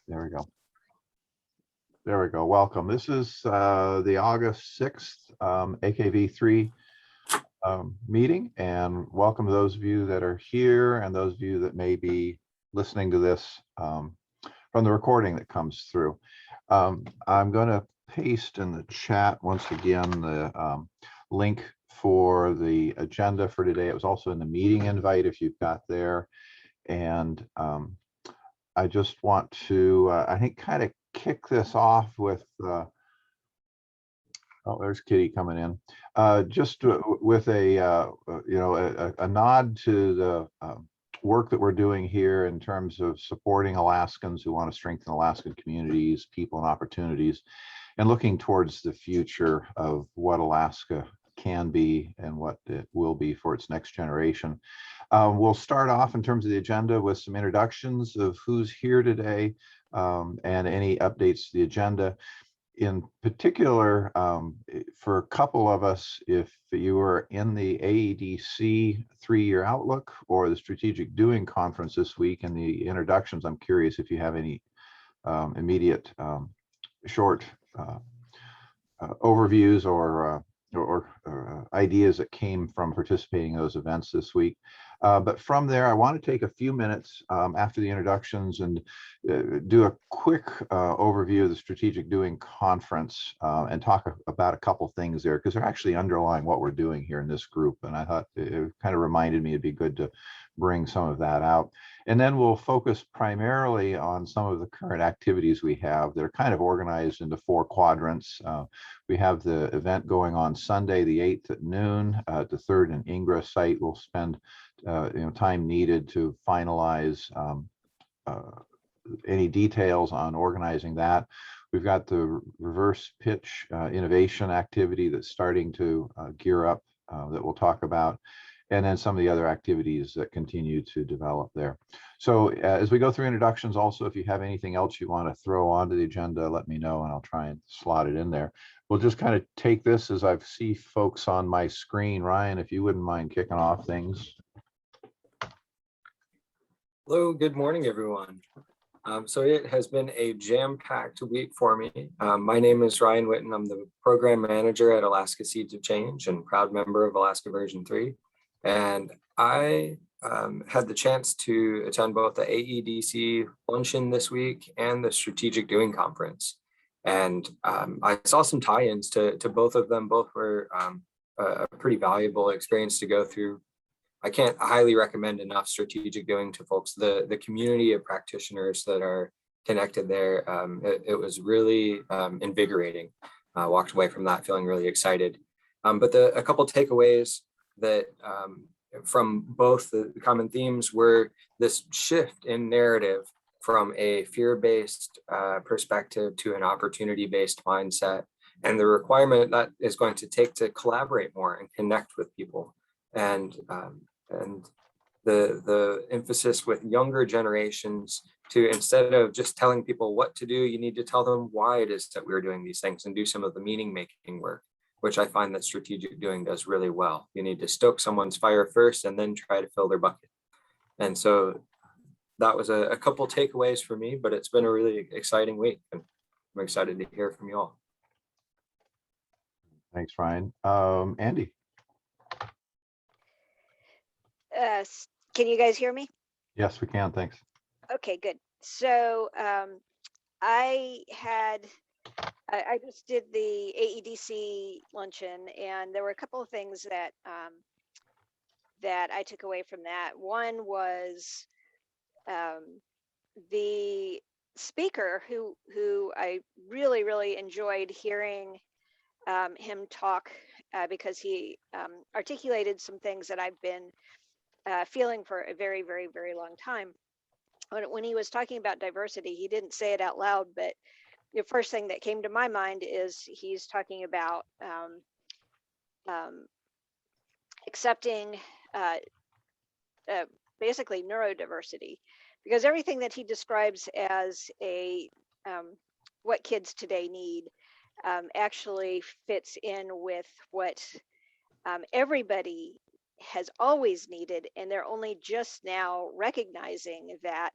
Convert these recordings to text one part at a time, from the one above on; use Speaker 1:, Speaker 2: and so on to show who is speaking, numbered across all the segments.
Speaker 1: There we go. There we go. Welcome. This is the August 6th AKV3 meeting, and welcome to those of you that are here and those of you that may be listening to this from the recording that comes through. I'm going to paste in the chat once again the link for the agenda for today. It was also in the meeting invite if you've got there. And I just want to, I think, kind of kick this off with, oh, there's Kitty coming in, just with a, a nod to the work that we're doing here in terms of supporting Alaskans who want to strengthen Alaskan communities, people, and opportunities, and looking towards the future of what Alaska can be and what it will be for its next generation. We'll start off in terms of the agenda with some introductions of who's here today and any updates to the agenda. In particular, for a couple of us, if you were in the AEDC 3-year outlook or the Strategic Doing Conference this week and the introductions, I'm curious if you have any immediate short overviews or ideas that came from participating in those events this week. But from there, I want to take a few minutes after the introductions and do a quick overview of the Strategic Doing Conference and talk about a couple things there, because they're actually underlying what we're doing here in this group. And I thought it kind of reminded me it'd be good to bring some of that out. And then we'll focus primarily on some of the current activities we have that are kind of organized into 4 quadrants. We have the event going on Sunday, the 8th at noon at the 3rd and Ingra site. We'll spend time needed to finalize any details on organizing that. We've got the reverse pitch innovation activity that's starting to gear up that we'll talk about, and then some of the other activities that continue to develop there. So as we go through introductions, also, if you have anything else you want to throw onto the agenda, let me know and I'll try and slot it in there. We'll just kind of take this as I see folks on my screen. Ryan, if you wouldn't mind kicking off things.
Speaker 2: Hello, good morning, everyone. So it has been a jam-packed week for me. My name is Ryan Witten. I'm the program manager at Alaska Seeds of Change and proud member of Alaska version 3. And I had the chance to attend both the AEDC luncheon this week and the Strategic Doing Conference. And I saw some tie-ins to both of them. Both were a pretty valuable experience to go through. I can't highly recommend enough Strategic Doing to folks. The community of practitioners that are connected there, it was really invigorating. I walked away from that feeling really excited. But a couple takeaways that from both the common themes were this shift in narrative from a fear-based perspective to an opportunity-based mindset, and the requirement that is going to take to collaborate more and connect with people. And the emphasis with younger generations to, instead of just telling people what to do, you need to tell them why it is that we're doing these things and do some of the meaning making work, which I find that Strategic Doing does really well. You need to stoke someone's fire first and then try to fill their bucket. And so that was a couple takeaways for me, but it's been a really exciting week and I'm excited to hear from you all.
Speaker 1: Thanks, Ryan. Andy.
Speaker 3: Can you guys hear me?
Speaker 1: Yes, we can. Thanks.
Speaker 3: Okay, good. So I just did the AEDC luncheon, and there were a couple of things that that I took away from that. One was the speaker who I really enjoyed hearing him talk because he articulated some things that I've been feeling for a very long time. When he was talking about diversity, he didn't say it out loud, but the first thing that came to my mind is he's talking about accepting basically neurodiversity, because everything that he describes as a what kids today need actually fits in with what everybody has always needed, and they're only just now recognizing that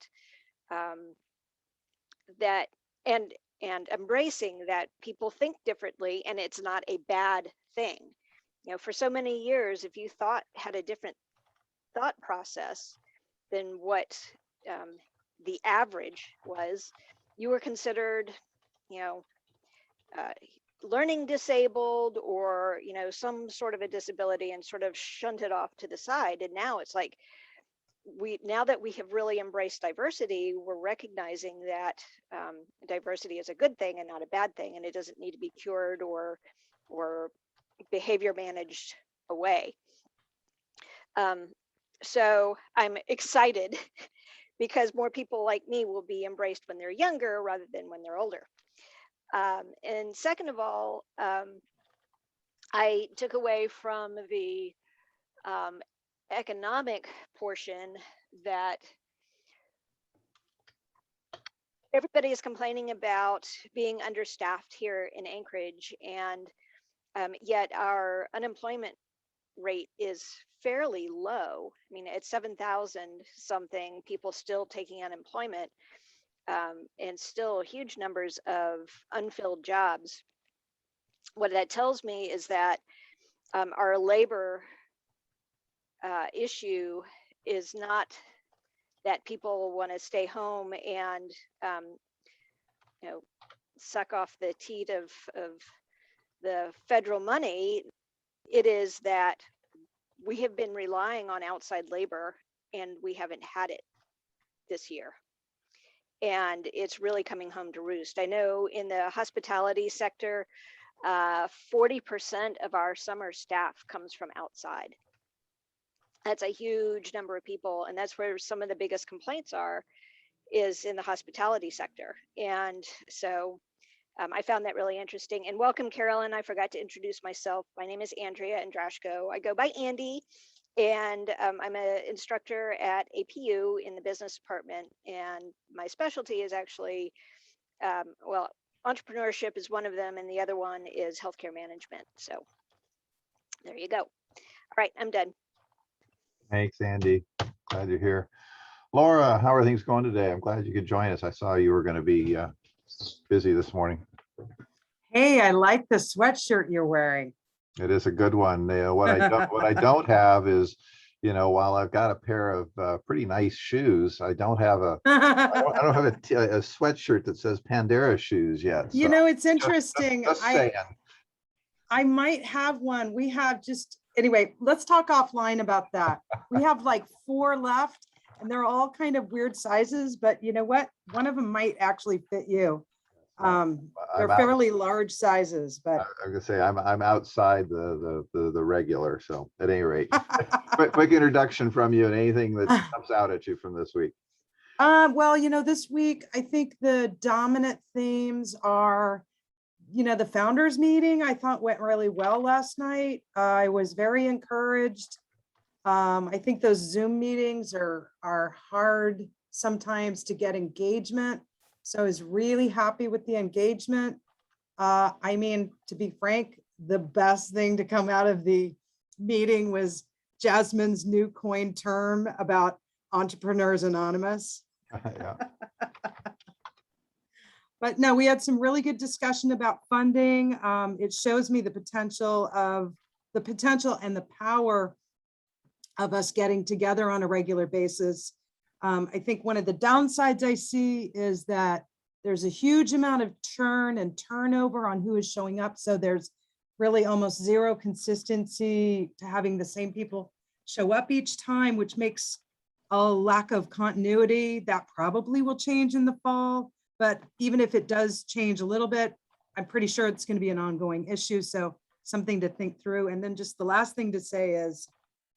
Speaker 3: that, and embracing that people think differently, and it's not a bad thing. You know, for so many years, if you had a different thought process than what the average was, you were considered, you know, learning disabled, or, you know, some sort of a disability, and sort of shunted off to the side. And now it's like, now that we have really embraced diversity, we're recognizing that diversity is a good thing and not a bad thing, and it doesn't need to be cured or behavior managed away. So I'm excited because more people like me will be embraced when they're younger rather than when they're older. And second of all, I took away from the economic portion that everybody is complaining about being understaffed here in Anchorage, and yet our unemployment rate is fairly low. I mean, it's 7,000 something people still taking unemployment, and still huge numbers of unfilled jobs. What that tells me is that our labor issue is not that people want to stay home and you know, suck off the teat of the federal money. It is that we have been relying on outside labor, and we haven't had it this year. And it's really coming home to roost. I know in the hospitality sector, 40% of our summer staff comes from outside. That's a huge number of people, and that's where some of the biggest complaints are, is in the hospitality sector. And so I found that really interesting. And welcome, Carolyn. I forgot to introduce myself. My name is Andrea Andrashko. I go by Andy, and I'm an instructor at APU in the business department. And my specialty is actually, well, entrepreneurship is one of them, and the other one is healthcare management. So there you go. All right, I'm done.
Speaker 1: Thanks, Andy. Glad you're here. Laura, how are things going today? I'm glad you could join us. I saw you were going to be busy this morning.
Speaker 4: Hey, I like the sweatshirt you're wearing.
Speaker 1: It is a good one. What I don't have is, you know, while I've got a pair of pretty nice shoes, I don't have a sweatshirt that says Pandera shoes yet.
Speaker 4: You
Speaker 1: So
Speaker 4: know, it's interesting.
Speaker 1: just saying.
Speaker 4: I might have one. We have anyway, let's talk offline about that. We have like 4 left, and they're all kind of weird sizes, but you know what? One of them might actually fit you. They're fairly large sizes, but
Speaker 1: I'm gonna say I'm outside the regular. So at any rate, quick introduction from you and anything that jumps out at you from this week.
Speaker 4: Well, you know, this week I think the dominant themes are, you know, the founders meeting I thought went really well last night. I was very encouraged. I think those Zoom meetings are hard sometimes to get engagement. So I was really happy with the engagement. I mean, to be frank, the best thing to come out of the meeting was Jasmine's new coined term about Entrepreneurs Anonymous.
Speaker 1: Yeah.
Speaker 4: But no, we had some really good discussion about funding. It shows me the potential and the power of us getting together on a regular basis. I think one of the downsides I see is that there's a huge amount of churn and turnover on who is showing up. So there's really almost zero consistency to having the same people show up each time, which makes a lack of continuity. That probably will change in the fall. But even if it does change a little bit, I'm pretty sure it's going to be an ongoing issue. So something to think through. And then just the last thing to say is,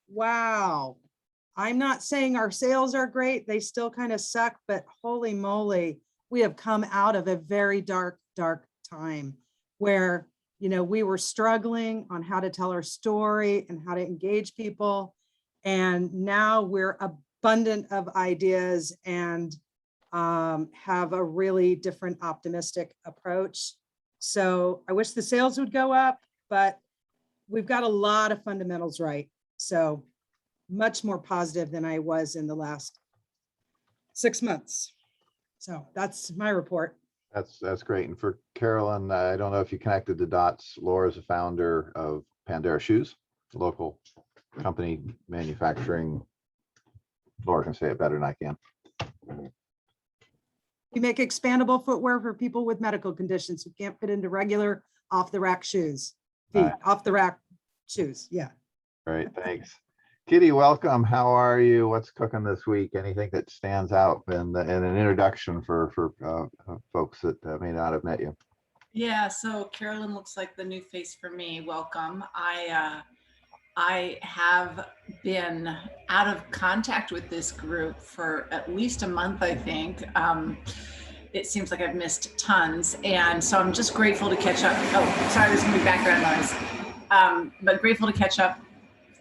Speaker 4: wow, I'm not saying our sales are great. They still kind of suck, but holy moly, we have come out of a very dark time where, you know, we were struggling on how to tell our story and how to engage people. And now we're abundant of ideas and have a really different optimistic approach. So I wish the sales would go up, but we've got a lot of fundamentals right. So much more positive than I was in the last 6 months. So that's my report.
Speaker 1: That's great. And for Carolyn, I don't know if you connected the dots. Laura is the founder of Pandera Shoes, a local company manufacturing. Laura can say it better than I can.
Speaker 4: We make expandable footwear for people with medical conditions who can't fit into regular off the rack shoes. Feet,
Speaker 1: Right.
Speaker 4: off the rack shoes. Yeah.
Speaker 1: Great, thanks. Kitty, welcome. How are you? What's cooking this week? Anything that stands out in an introduction for folks that may not have met you?
Speaker 5: Yeah, so Carolyn looks like the new face for me. Welcome. I have been out of contact with this group for at least a month, I think. It seems like I've missed tons. And so I'm just grateful to catch up. Oh, sorry, there's gonna be background noise. But grateful to catch up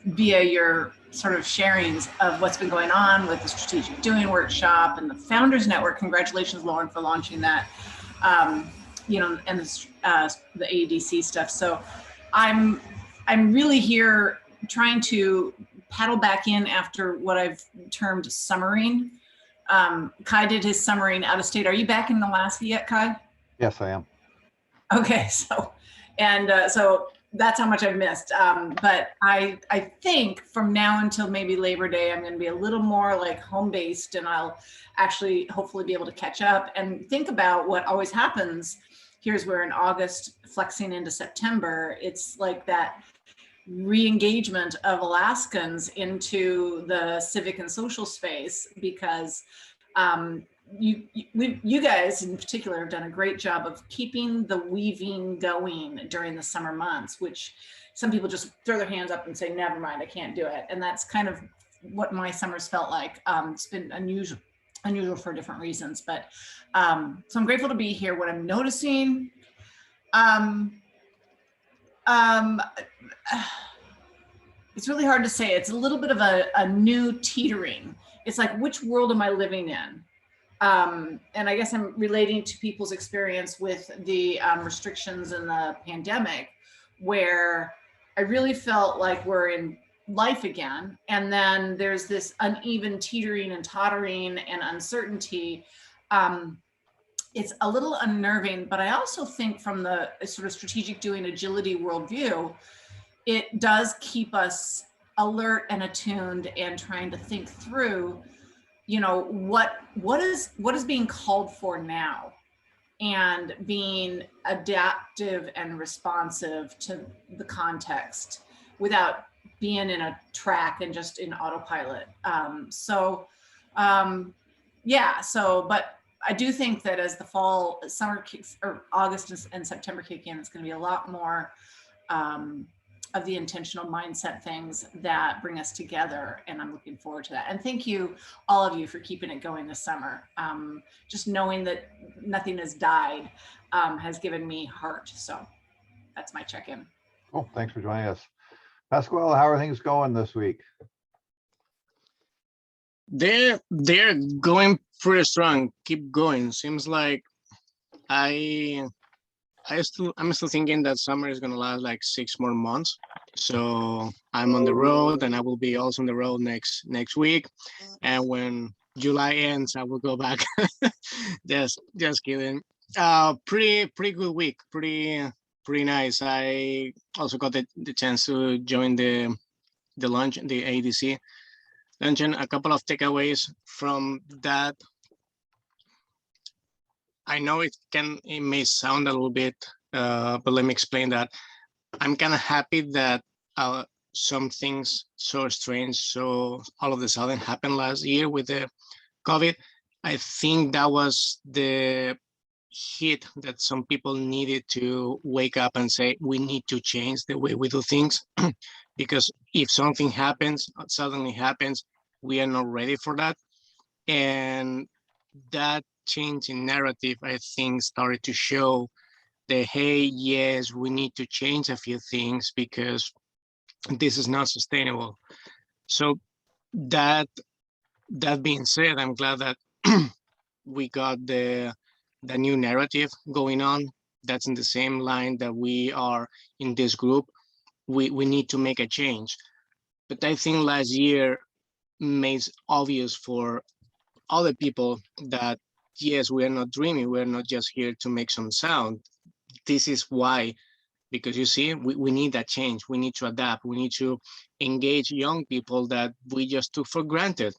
Speaker 5: via your sort of sharings of what's been going on with the Strategic Doing Workshop and the Founders Network. Congratulations, Lauren, for launching that. You know, and the AEDC stuff. So I'm really here trying to paddle back in after what I've termed summering. Kai did his summering out of state. Are you back in Alaska yet, Kai?
Speaker 1: Yes, I am.
Speaker 5: Okay, so that's how much I've missed. But I think from now until maybe Labor Day, I'm going to be a little more like home based, and I'll actually hopefully be able to catch up and think about what always happens. Here's where in August, flexing into September, it's like that re-engagement of Alaskans into the civic and social space, because you guys in particular have done a great job of keeping the weaving going during the summer months, which some people just throw their hands up and say, never mind, I can't do it. And that's kind of what my summers felt like. It's been unusual for different reasons, but so I'm grateful to be here. What I'm noticing, it's really hard to say. It's a little bit of a new teetering. It's like, which world am I living in? And I guess I'm relating to people's experience with the restrictions in the pandemic, where I really felt like we're in life again. And then there's this uneven teetering and tottering and uncertainty. It's a little unnerving, but I also think from the sort of strategic doing agility worldview, it does keep us alert and attuned and trying to think through, you know, what is being called for now, and being adaptive and responsive to the context without being in a track and just in autopilot. But I do think that as the summer kicks, or August and September kick in, it's going to be a lot more of the intentional mindset things that bring us together. And I'm looking forward to that. And thank you, all of you, for keeping it going this summer. Just knowing that nothing has died has given me heart. So that's my check-in.
Speaker 1: Cool. Thanks for joining us. Pasquale, how are things going this week?
Speaker 6: They're going pretty strong. Keep going. Seems like I'm still thinking that summer is gonna last like 6 more months. So I'm on the road, and I will be also on the road next week. And when July ends, I will go back. just kidding. Pretty good week. Pretty nice. I also got the chance to join the lunch, the ADC luncheon. A couple of takeaways from that. I know it may sound a little bit, but let me explain that. I'm kind of happy that some things so strange, so all of a sudden happened last year with the COVID. I think that was the hit that some people needed to wake up and say, we need to change the way we do things. Because if something suddenly happens, we are not ready for that. And that change in narrative, I think, started to show that, hey, yes, we need to change a few things because this is not sustainable. So that being said, I'm glad that we got the new narrative going on. That's in the same line that we are in this group. We need to make a change. But I think last year made obvious for other people that yes, we are not dreaming. We are not just here to make some sound. This is why, because you see, we need that change. We need to adapt. We need to engage young people that we just took for granted.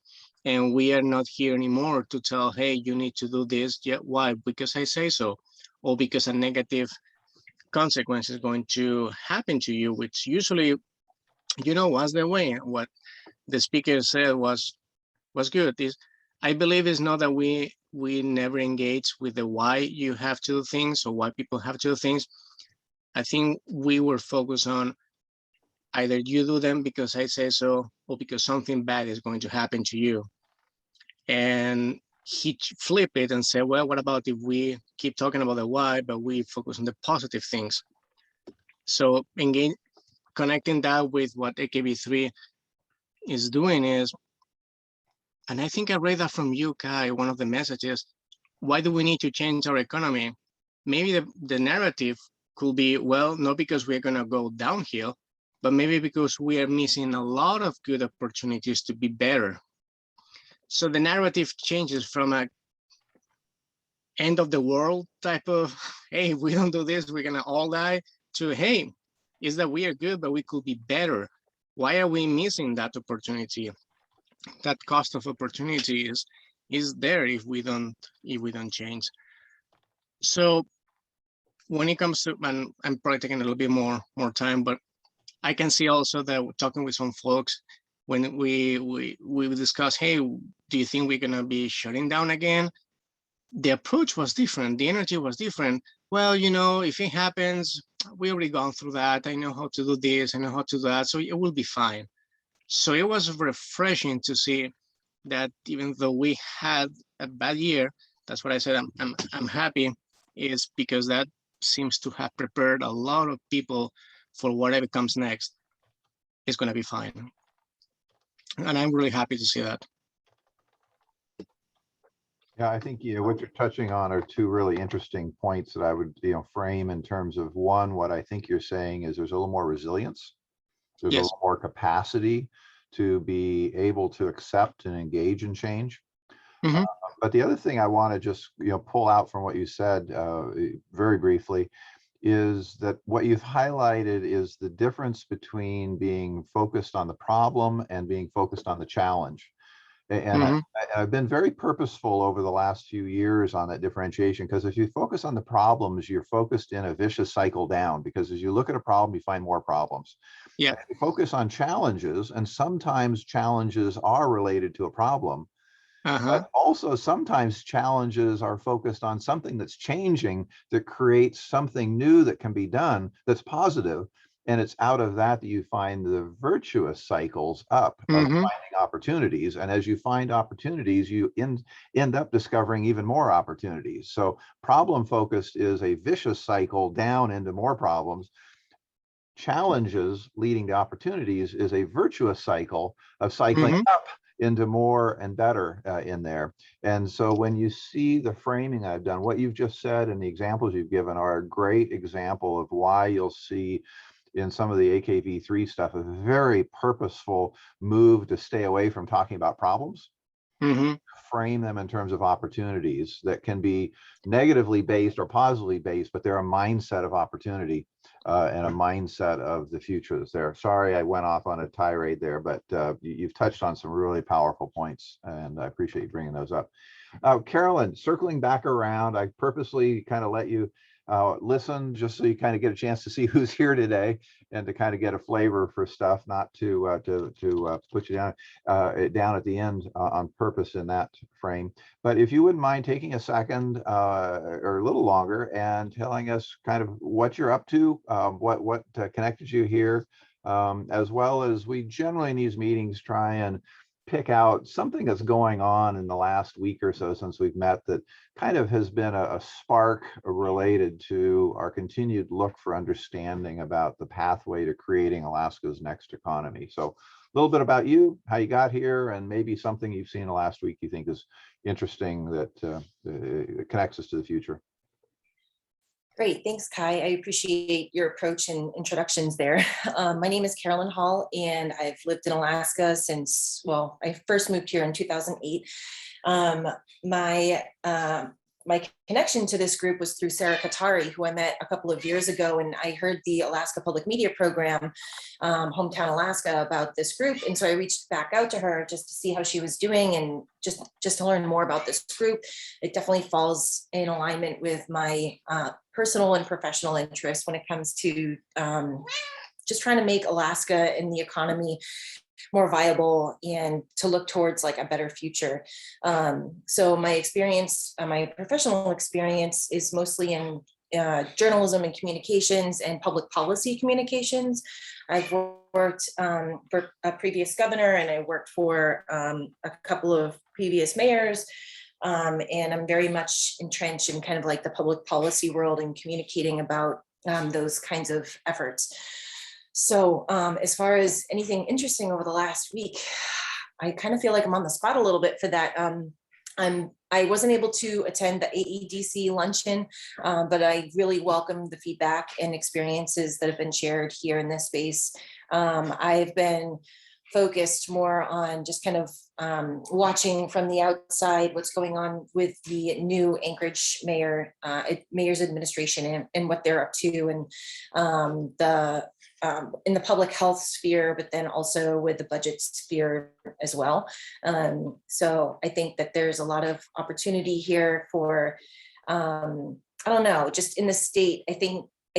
Speaker 6: And we are not here anymore to tell, hey, you need to do this. Yeah, why? Because I say so, or because a negative consequence is going to happen to you, which usually, was the way. What the speaker said was good. Is I believe it's not that we never engage with the why you have to do things or why people have to do things. I think we were focused on either you do them because I say so or because something bad is going to happen to you. And he flipped it and said, well, what about if we keep talking about the why, but we focus on the positive things? So again, connecting that with what AKV3 is doing is, and I think I read that from you, Kai, one of the messages, why do we need to change our economy? Maybe the narrative could be, well, not because we're going to go downhill, but maybe because we are missing a lot of good opportunities to be better. So the narrative changes from a end of the world type of, hey, if we don't do this, we're going to all die, to, hey, is that we are good, but we could be better. Why are we missing that opportunity? That cost of opportunity is there if we don't change. So when it comes to, and I'm probably taking a little bit more time, but I can see also that talking with some folks, when we discuss, hey, do you think we're gonna be shutting down again? The approach was different. The energy was different. Well, if it happens, we already gone through that. I know how to do this. I know how to do that. So it will be fine. So it was refreshing to see that even though we had a bad year, that's what I said, I'm happy, is because that seems to have prepared a lot of people for whatever comes next. It's going to be fine. And I'm really happy to see that.
Speaker 1: Yeah, I think what you're touching on are two really interesting points that I would frame in terms of, one, what I think you're saying is there's a little more resilience, there's a
Speaker 6: Yes.
Speaker 1: little more capacity to be able to accept and engage in change.
Speaker 6: Mhm.
Speaker 1: But the other thing I want to just pull out from what you said very briefly is that what you've highlighted is the difference between being focused on the problem and being focused on the challenge. And
Speaker 6: Mhm.
Speaker 1: I've been very purposeful over the last few years on that differentiation, because if you focus on the problems, you're focused in a vicious cycle down, because as you look at a problem, you find more problems.
Speaker 6: Yeah.
Speaker 1: And if you focus on challenges, and sometimes challenges are related to a problem, but also sometimes challenges are focused on something that's changing, that creates something new that can be done that's positive. And it's out of that that you find the virtuous cycles up of finding opportunities. And as you find opportunities, you end up discovering even more opportunities. So problem focused is a vicious cycle down into more problems. Challenges leading to opportunities is a virtuous cycle of cycling up into more and better in there. And so when you see the framing I've done, what you've just said and the examples you've given are a great example of why you'll see in some of the AKV3 stuff a very purposeful move to stay away from talking about problems, frame them in terms of opportunities that can be negatively based or positively based, but they're a mindset of opportunity and a mindset of the future that's there. Sorry, I went off on a tirade there, but you've touched on some really powerful points, and I appreciate you bringing those up. Carolyn, circling back around, I purposely kind of let you listen just so you kind of get a chance to see who's here today and to kind of get a flavor for stuff, not to put you down at the end on purpose in that frame. But if you wouldn't mind taking a second or a little longer and telling us kind of what you're up to, what connected you here, as well as we generally in these meetings try and pick out something that's going on in the last week or so since we've met that kind of has been a spark related to our continued look for understanding about the pathway to creating Alaska's next economy. So a little bit about you, how you got here, and maybe something you've seen the last week you think is interesting that connects us to the future.
Speaker 7: Great, thanks, Kai. I appreciate your approach and introductions there. My name is Carolyn Hall, and I've lived in Alaska since, well, I first moved here in 2008. Um, my my connection to this group was through Sarah Katari, who I met a couple of years ago, and I heard the Alaska Public Media Program, Hometown Alaska, about this group, and so I reached back out to her just to see how she was doing and just to learn more about this group. It definitely falls in alignment with my personal and professional interests when it comes to just trying to make Alaska and the economy more viable and to look towards like a better future. So my experience, my professional experience is mostly in journalism and communications and public policy communications. I've worked for a previous governor, and I worked for a couple of previous mayors. And I'm very much entrenched in kind of like the public policy world and communicating about those kinds of efforts. So as far as anything interesting over the last week, I kind of feel like I'm on the spot a little bit for that. I wasn't able to attend the AEDC luncheon, but I really welcome the feedback and experiences that have been shared here in this space. I've been focused more on just kind of watching from the outside what's going on with the new Anchorage mayor's administration and what they're up to, and in the public health sphere, but then also with the budget sphere as well. So I think that there's a lot of opportunity here for, I don't know, just in the state. I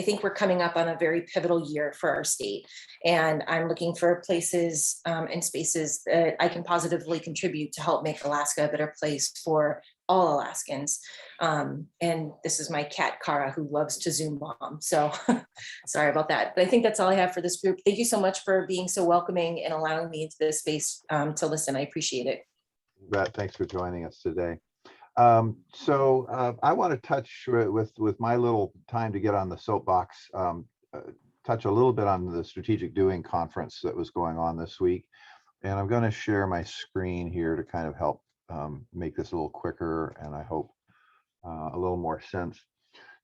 Speaker 7: think we're coming up on a very pivotal year for our state, and I'm looking for places and spaces that I can positively contribute to help make Alaska a better place for all Alaskans. And this is my cat, Kara, who loves to Zoom bomb. So sorry about that. But I think that's all I have for this group. Thank you so much for being so welcoming and allowing me into this space to listen. I appreciate it.
Speaker 1: Brett, thanks for joining us today. So I want to touch with my little time to get on the soapbox, touch a little bit on the strategic doing conference that was going on this week. And I'm going to share my screen here to kind of help make this a little quicker, and I hope a little more sense.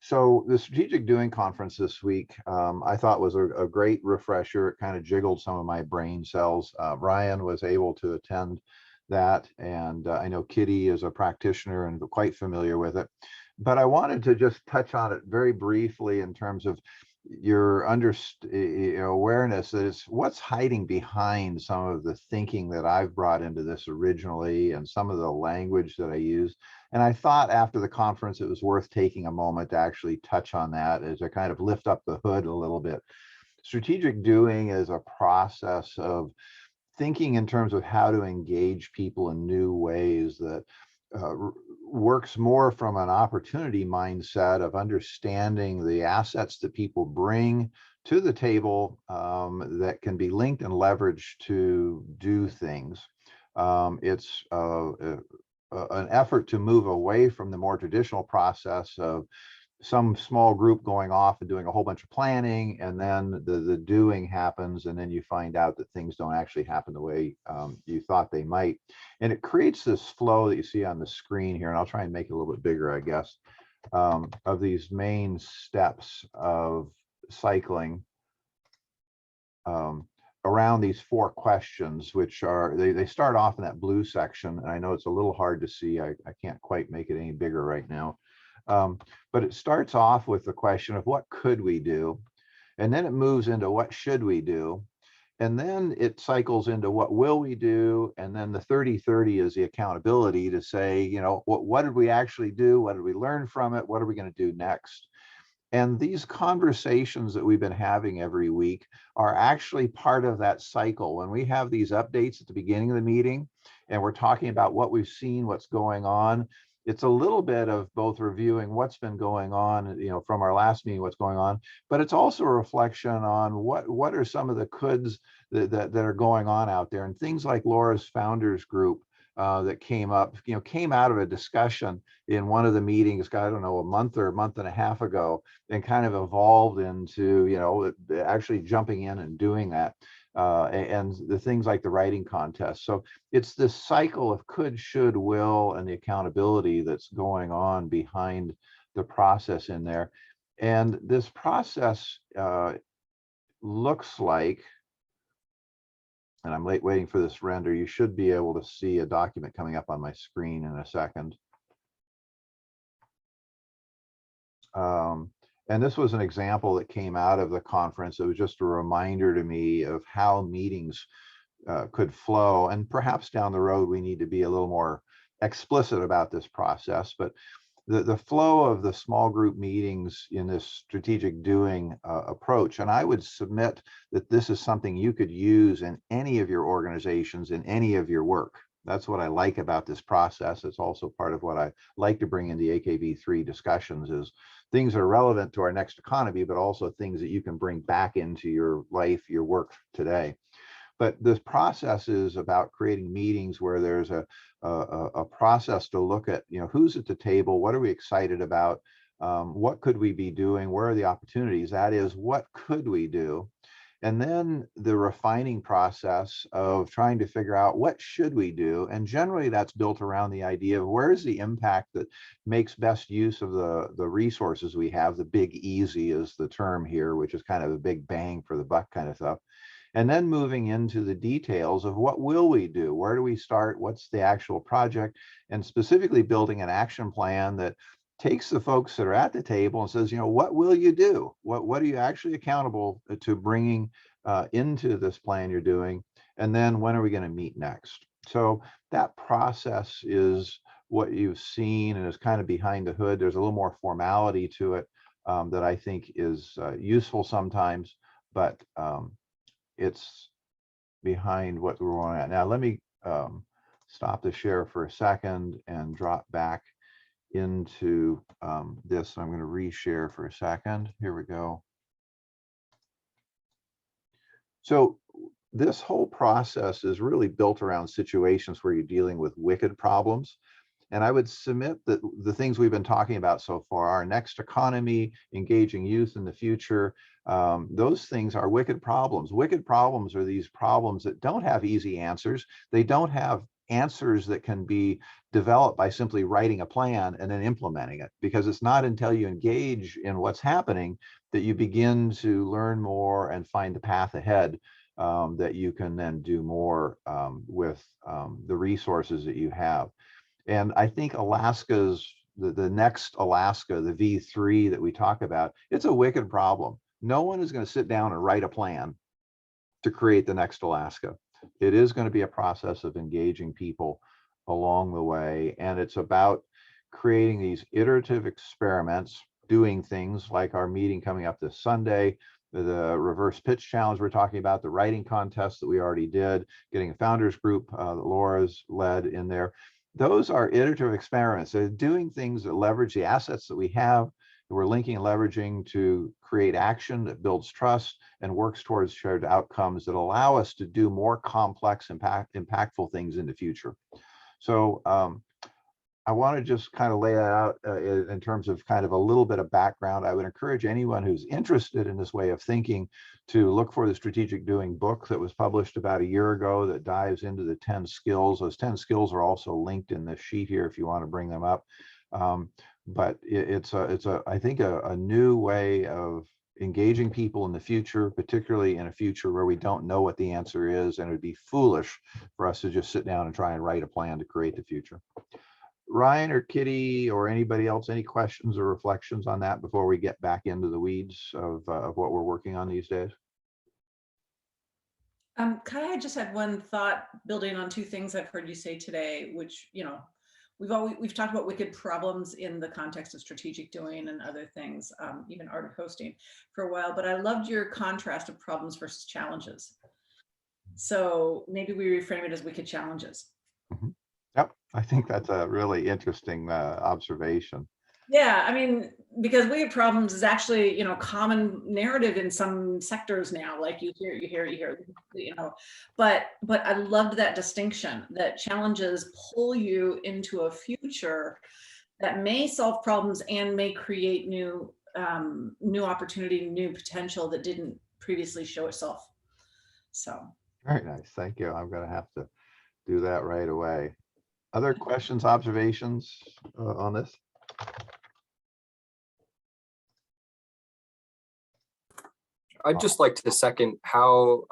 Speaker 1: So the strategic doing conference this week, I thought was a great refresher. It kind of jiggled some of my brain cells. Ryan was able to attend that, and I know Kitty is a practitioner and quite familiar with it, but I wanted to just touch on it very briefly in terms of your awareness that it's what's hiding behind some of the thinking that I've brought into this originally and some of the language that I use. And I thought after the conference it was worth taking a moment to actually touch on that as I kind of lift up the hood a little bit. Strategic doing is a process of thinking in terms of how to engage people in new ways that works more from an opportunity mindset of understanding the assets that people bring to the table that can be linked and leveraged to do things. It's an effort to move away from the more traditional process of some small group going off and doing a whole bunch of planning, and then the doing happens, and then you find out that things don't actually happen the way you thought they might. And it creates this flow that you see on the screen here, and I'll try and make it a little bit bigger, I guess, of these main steps of cycling around these 4 questions, which are, they start off in that blue section, and I know it's a little hard to see. I can't quite make it any bigger right now. But it starts off with the question of what could we do? And then it moves into what should we do? And then it cycles into what will we do? And then the 30-30 is the accountability to say, you know, what did we actually do? What did we learn from it? What are we going to do next? And these conversations that we've been having every week are actually part of that cycle. When we have these updates at the beginning of the meeting and we're talking about what we've seen, what's going on, it's a little bit of both reviewing what's been going on, you know, from our last meeting, what's going on, but it's also a reflection on what are some of the coulds that are going on out there, and things like Laura's founders group that came up, you know, came out of a discussion in one of the meetings, I don't know, a month and a half ago, and kind of evolved into, you know, actually jumping in and doing that. And the things like the writing contest. So it's this cycle of could, should, will, and the accountability that's going on behind the process in there. And this process looks like, and I'm waiting for this render, you should be able to see a document coming up on my screen in a second. And this was an example that came out of the conference. It was just a reminder to me of how meetings could flow. And perhaps down the road, we need to be a little more explicit about this process. But the flow of the small group meetings in this strategic doing approach, and I would submit that this is something you could use in any of your organizations, in any of your work. That's what I like about this process. It's also part of what I like to bring in the AKV3 discussions, is things that are relevant to our next economy, but also things that you can bring back into your life, your work today. But this process is about creating meetings where there's a process to look at, who's at the table, what are we excited about, what could we be doing, where are the opportunities, that is, what could we do? And then the refining process of trying to figure out what should we do. And generally that's built around the idea of where's the impact that makes best use of the resources we have. The big easy is the term here, which is kind of a big bang for the buck kind of stuff. And then moving into the details of what will we do? Where do we start? What's the actual project? And specifically building an action plan that takes the folks that are at the table and says, what will you do? What are you actually accountable to bringing into this plan you're doing? And then when are we going to meet next? So that process is what you've seen and is kind of behind the hood. There's a little more formality to it that I think is useful sometimes, but it's behind what we're on at. Now, let me stop the share for a second and drop back into this. I'm going to reshare for a second. Here we go. So this whole process is really built around situations where you're dealing with wicked problems. And I would submit that the things we've been talking about so far, our next economy, engaging youth in the future, those things are wicked problems. Wicked problems are these problems that don't have easy answers. They don't have answers that can be developed by simply writing a plan and then implementing it, because it's not until you engage in what's happening that you begin to learn more and find the path ahead that you can then do more with the resources that you have. And I think Alaska's, the next Alaska, the V3 that we talk about, it's a wicked problem. No one is going to sit down and write a plan to create the next Alaska. It is going to be a process of engaging people along the way. And it's about creating these iterative experiments, doing things like our meeting coming up this Sunday, the reverse pitch challenge we're talking about, the writing contest that we already did, getting a founders group that Laura's led in there. Those are iterative experiments. They're doing things that leverage the assets that we have, that we're linking and leveraging to create action that builds trust and works towards shared outcomes that allow us to do more complex, impactful things in the future. So I want to just kind of lay that out in terms of kind of a little bit of background. I would encourage anyone who's interested in this way of thinking to look for the Strategic Doing book that was published about a year ago that dives into the 10 skills. Those 10 skills are also linked in this sheet here if you want to bring them up. But it's I think a new way of engaging people in the future, particularly in a future where we don't know what the answer is, and it would be foolish for us to just sit down and try and write a plan to create the future. Ryan or Kitty or anybody else, any questions or reflections on that before we get back into the weeds of what we're working on these days?
Speaker 5: Kai, I just had one thought building on two things I've heard you say today, which, we've talked about wicked problems in the context of strategic doing and other things, even art of hosting for a while, but I loved your contrast of problems versus challenges. So maybe we reframe it as wicked challenges.
Speaker 1: Mm-hmm. Yep, I think that's a really interesting observation.
Speaker 5: Yeah, I mean, because wicked problems is actually, common narrative in some sectors now, like you hear, but I loved that distinction that challenges pull you into a future that may solve problems and may create new opportunity, new potential that didn't previously show itself. So.
Speaker 1: Very nice, thank you. I'm going to have to do that right away. Other questions, observations on this?
Speaker 2: I'd just like to second how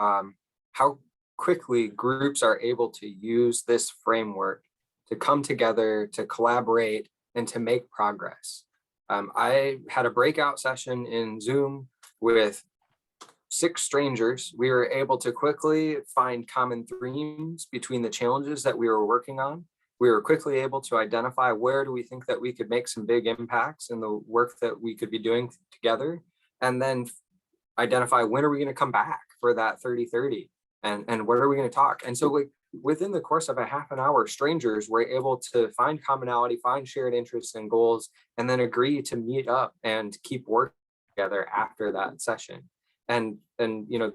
Speaker 2: quickly groups are able to use this framework to come together, to collaborate, and to make progress. I had a breakout session in Zoom with 6 strangers. We were able to quickly find common themes between the challenges that we were working on. We were quickly able to identify where do we think that we could make some big impacts in the work that we could be doing together, and then identify when are we going to come back for that 30-30, and what are we going to talk. And so within the course of a half an hour, strangers were able to find commonality, find shared interests and goals, and then agree to meet up and keep working together after that session. And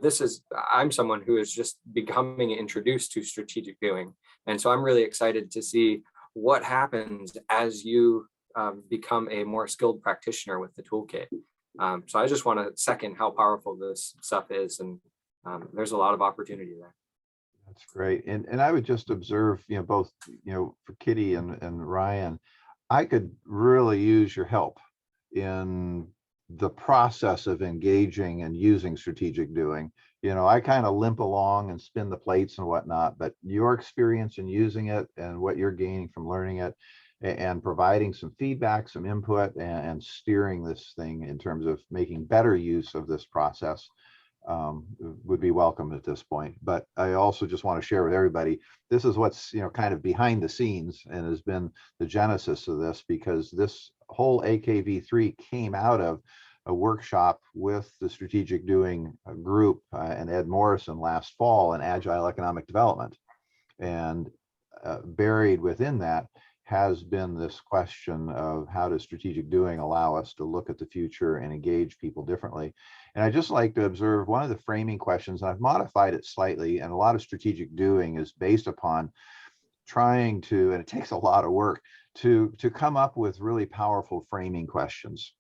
Speaker 2: this is, I'm someone who is just becoming introduced to strategic doing. And so I'm really excited to see what happens as you become a more skilled practitioner with the toolkit. So I just want to second how powerful this stuff is. And there's a lot of opportunity there.
Speaker 1: That's great. And I would just observe, both, for Kitty and Ryan, I could really use your help in the process of engaging and using strategic doing. I kind of limp along and spin the plates and whatnot, but your experience in using it and what you're gaining from learning it and providing some feedback, some input, and steering this thing in terms of making better use of this process would be welcome at this point. But I also just want to share with everybody, this is what's kind of behind the scenes and has been the genesis of this, because this whole AKV3 came out of a workshop with the strategic doing group and Ed Morrison last fall in agile economic development. And buried within that has been this question of how does strategic doing allow us to look at the future and engage people differently. And I just like to observe one of the framing questions, and I've modified it slightly, and a lot of strategic doing is based upon trying to, and it takes a lot of work, to come up with really powerful framing questions.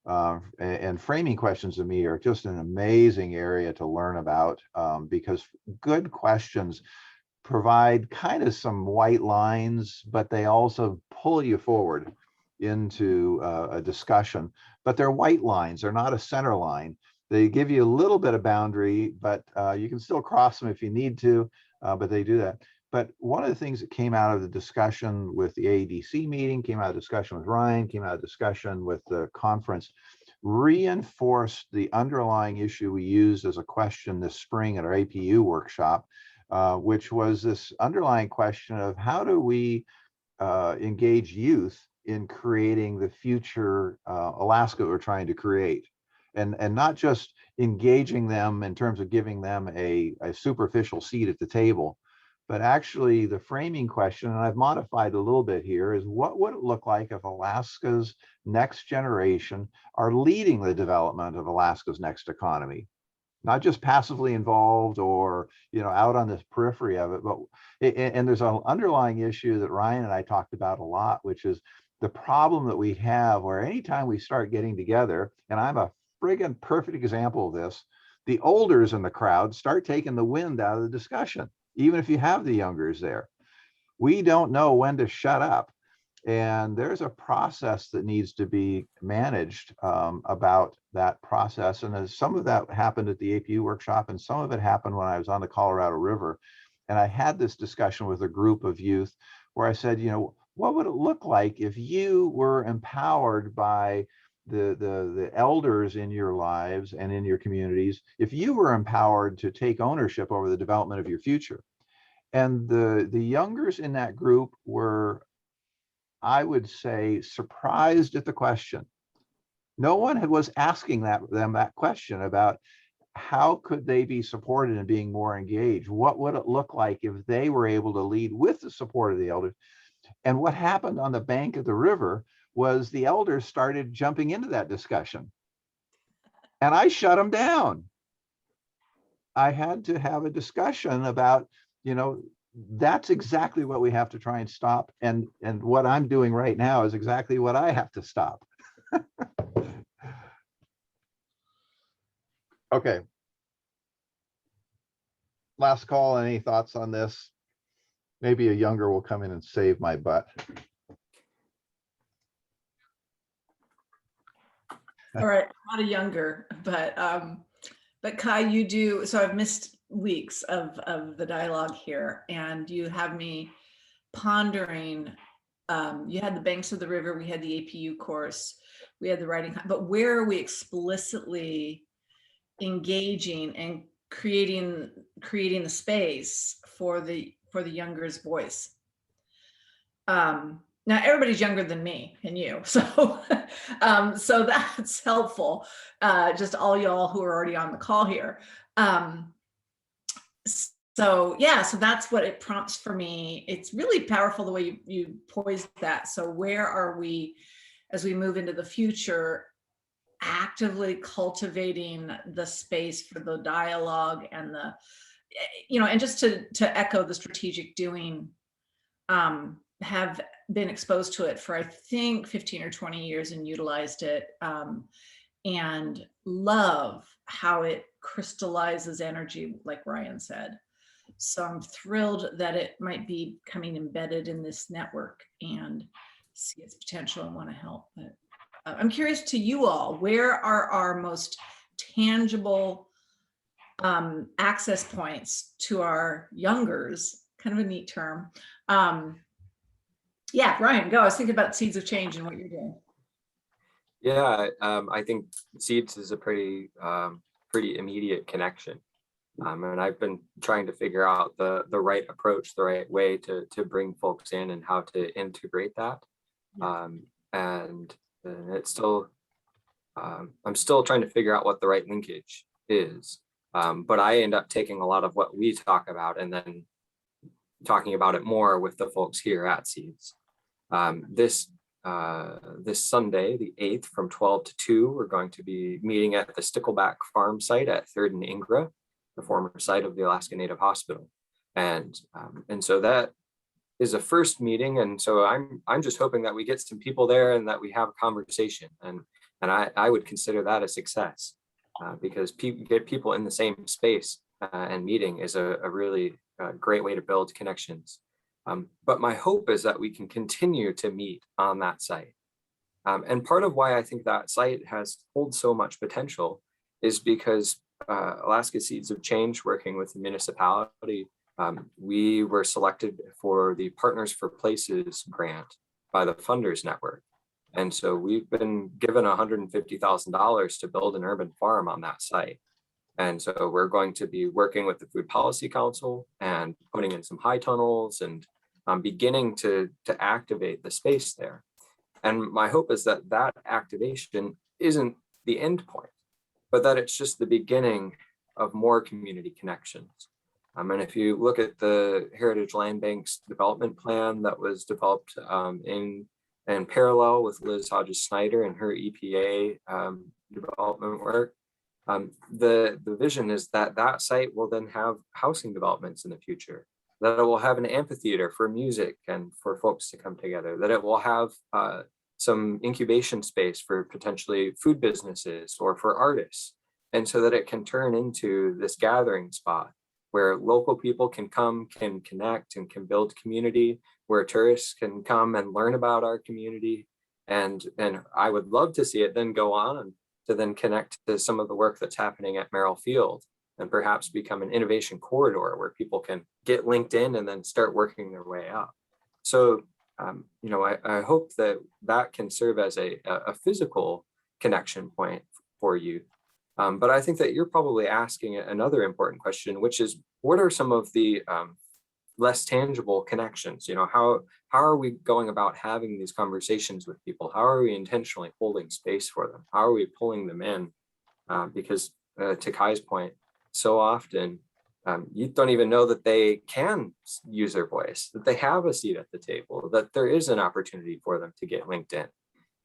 Speaker 1: And framing questions to me are just an amazing area to learn about, because good questions provide kind of some white lines, but they also pull you forward into a discussion. But they're white lines, they're not a center line. They give you a little bit of boundary, but you can still cross them if you need to, but they do that. But one of the things that came out of the discussion with the AEDC meeting, came out of discussion with Ryan, came out of discussion with the conference, reinforced the underlying issue we used as a question this spring at our APU workshop, which was this underlying question of how do we engage youth in creating the future Alaska we're trying to create, and not just engaging them in terms of giving them a superficial seat at the table, but actually the framing question, and I've modified a little bit here, is what would it look like if Alaska's next generation are leading the development of Alaska's next economy? Not just passively involved or out on the periphery of it, but and there's an underlying issue that Ryan and I talked about a lot, which is the problem that we have where anytime we start getting together, and I'm a friggin' perfect example of this, the olders in the crowd start taking the wind out of the discussion, even if you have the youngers there. We don't know when to shut up. And there's a process that needs to be managed about that process. And some of that happened at the APU workshop, and some of it happened when I was on the Colorado River. And I had this discussion with a group of youth where I said, what would it look like if you were empowered by the elders in your lives and in your communities, if you were empowered to take ownership over the development of your future? And the youngers in that group were, I would say, surprised at the question. No one was asking them that question about how could they be supported in being more engaged? What would it look like if they were able to lead with the support of the elders? And what happened on the bank of the river was the elders started jumping into that discussion. And I shut them down. I had to have a discussion about, that's exactly what we have to try and stop. And what I'm doing right now is exactly what I have to stop. Okay. Last call, any thoughts on this? Maybe a younger will come in and save my butt.
Speaker 5: All right, not a younger, but But Kai, you do, so I've missed weeks of the dialogue here, and you have me pondering. You had the banks of the river, we had the APU course, we had the writing, but where are we explicitly engaging and creating the space for the younger's voice? Now everybody's younger than me and you, so so that's helpful. Just all y'all who are already on the call here. So yeah, so that's what it prompts for me. It's really powerful the way you poised that. So where are we as we move into the future, actively cultivating the space for the dialogue and the, and just to echo the strategic doing, have been exposed to it for I think 15 or 20 years and utilized it, and love how it crystallizes energy, like Ryan said. So I'm thrilled that it might be becoming embedded in this network and see its potential and want to help. But I'm curious to you all, where are our most tangible access points to our youngers? Kind of a neat term. Yeah, Ryan, go. I was thinking about Seeds of Change and what you're doing.
Speaker 2: Yeah, I think Seeds is a pretty immediate connection. And I've been trying to figure out the right approach, the right way to bring folks in and how to integrate that. And it's still, I'm still trying to figure out what the right linkage is. But I end up taking a lot of what we talk about and then talking about it more with the folks here at Seeds. This Sunday, the 8th, from 12 to 2, we're going to be meeting at the Stickleback Farm site at 3rd and Ingra, the former site of the Alaska Native Hospital. And so that is a first meeting. And so I'm just hoping that we get some people there and that we have a conversation. And I would consider that a success, because get people in the same space and meeting is a really great way to build connections. But my hope is that we can continue to meet on that site. And part of why I think that site holds so much potential is because Alaska Seeds of Change, working with the municipality, we were selected for the Partners for Places grant by the Funders Network. And so we've been given $150,000 to build an urban farm on that site. And so we're going to be working with the Food Policy Council and putting in some high tunnels and beginning to activate the space there. And my hope is that that activation isn't the end point, but that it's just the beginning of more community connections. And if you look at the Heritage Land Bank's development plan that was developed in parallel with Liz Hodges-Snyder and her EPA development work, the vision is that that site will then have housing developments in the future, that it will have an amphitheater for music and for folks to come together, that it will have some incubation space for potentially food businesses or for artists. And so that it can turn into this gathering spot where local people can come, can connect, and can build community, where tourists can come and learn about our community. And I would love to see it then go on and to then connect to some of the work that's happening at Merrill Field and perhaps become an innovation corridor where people can get linked in and then start working their way up. So, I hope that can serve as a physical connection point for you. But I think that you're probably asking another important question, which is, what are some of the less tangible connections? How are we going about having these conversations with people? How are we intentionally holding space for them? How are we pulling them in? Because to Kai's point, so often you don't even know that they can use their voice, that they have a seat at the table, that there is an opportunity for them to get linked in.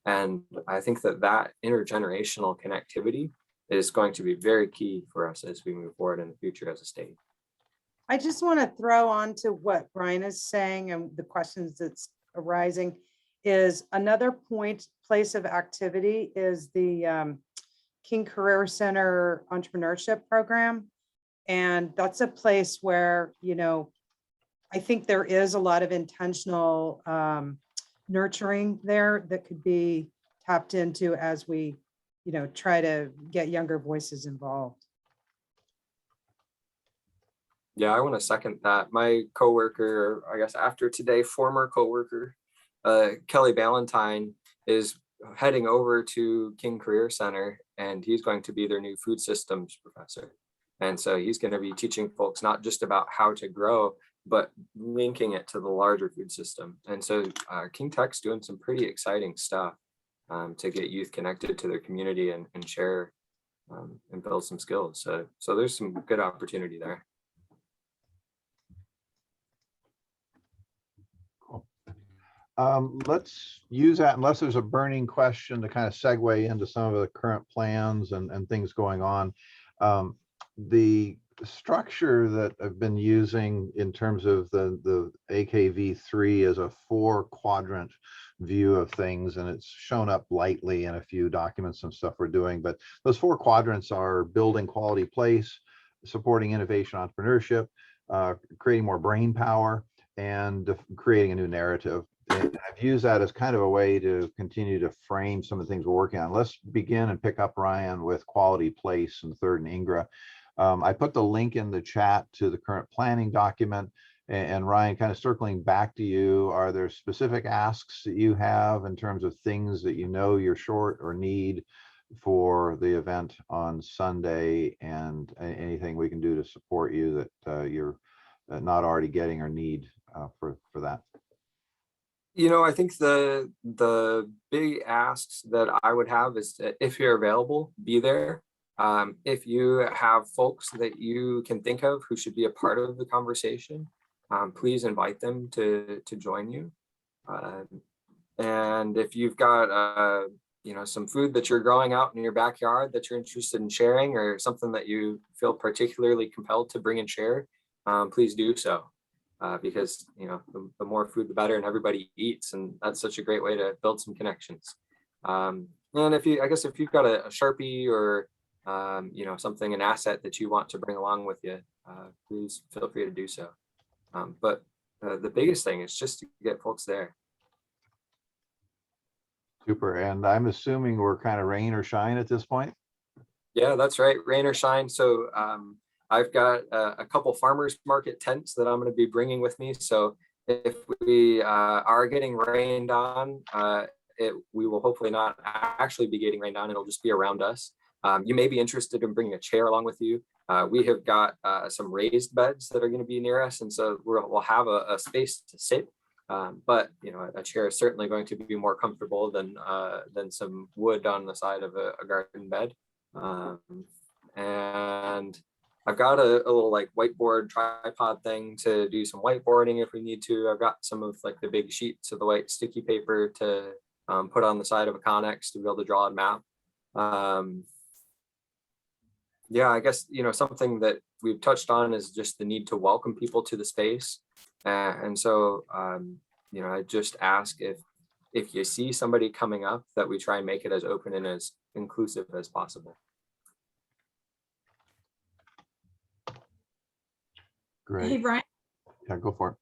Speaker 2: And I think that intergenerational connectivity is going to be very key for us as we move forward in the future as a state.
Speaker 4: I just want to throw on to what Brian is saying and the questions that's arising is another place of activity is the King Career Center Entrepreneurship Program. And that's a place where, I think there is a lot of intentional nurturing there that could be tapped into as we, try to get younger voices involved.
Speaker 2: Yeah, I want to second that. My coworker, I guess after today, former coworker, Kelly Ballantyne, is heading over to King Career Center, and he's going to be their new food systems professor. And so he's going to be teaching folks not just about how to grow, but linking it to the larger food system. And so King Tech's doing some pretty exciting stuff to get youth connected to their community and share and build some skills. So there's some good opportunity there.
Speaker 1: Let's use that, unless there's a burning question, to kind of segue into some of the current plans and things going on. The structure that I've been using in terms of the AKV3 is a 4-quadrant view of things, and it's shown up lightly in a few documents and stuff we're doing. But those 4 quadrants are building quality place, supporting innovation, entrepreneurship, creating more brain power, and creating a new narrative. And I've used that as kind of a way to continue to frame some of the things we're working on. Let's begin and pick up, Ryan, with quality place and third and Ingra. I put the link in the chat to the current planning document. And Ryan, kind of circling back to you, are there specific asks that you have in terms of things that you know you're short or need for the event on Sunday, and anything we can do to support you that you're not already getting or need for that?
Speaker 2: You know, I think the big asks that I would have is that if you're available, be there. If you have folks that you can think of who should be a part of the conversation, please invite them to join you. And if you've got you know, some food that you're growing out in your backyard that you're interested in sharing, or something that you feel particularly compelled to bring and share, please do so. Because, you know, the more food, the better, and everybody eats. And that's such a great way to build some connections. And if you, I guess, if you've got a Sharpie or, you know, something, an asset that you want to bring along with you, please feel free to do so. But the biggest thing is just to get folks there.
Speaker 1: Super. And I'm assuming we're kind of rain or shine at this point.
Speaker 2: Yeah, that's right. Rain or shine. So I've got a couple farmers market tents that I'm going to be bringing with me. So if we are getting rained on, we will hopefully not actually be getting rained on. It'll just be around us. You may be interested in bringing a chair along with you. We have got some raised beds that are going to be near us, and so we'll have a space to sit. But you know, a chair is certainly going to be more comfortable than some wood on the side of a garden bed. And I've got a little like whiteboard tripod thing to do some whiteboarding if we need to. I've got some of like the big sheets of the white sticky paper to put on the side of a Connex to be able to draw a map. Yeah, I guess, you know, something that we've touched on is just the need to welcome people to the space. And so, you know, I just ask if you see somebody coming up, that we try and make it as open and as inclusive as possible.
Speaker 1: Great.
Speaker 5: Hey, Brian.
Speaker 1: Yeah, go for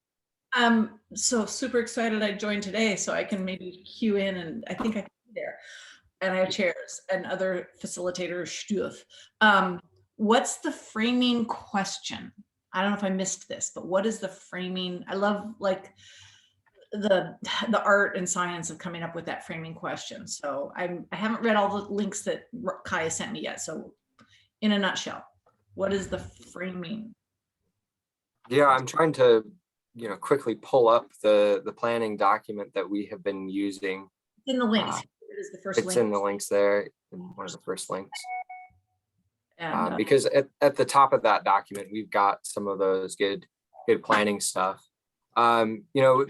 Speaker 1: it.
Speaker 5: So super excited I joined today, so I can maybe cue in, and I think I can be there. And I have chairs and other facilitators stuff. What's the framing question? I don't know if I missed this, but what is the framing? I love like the art and science of coming up with that framing question. So I haven't read all the links that Kaya sent me yet. So in a nutshell, what is the framing?
Speaker 2: Yeah, I'm trying to, you know, quickly pull up the planning document that we have been using.
Speaker 5: In the links. It is the first
Speaker 2: It's
Speaker 5: link.
Speaker 2: in the links there, in one of the first links.
Speaker 5: And,
Speaker 2: Because at the top of that document, we've got some of those good planning stuff. You know,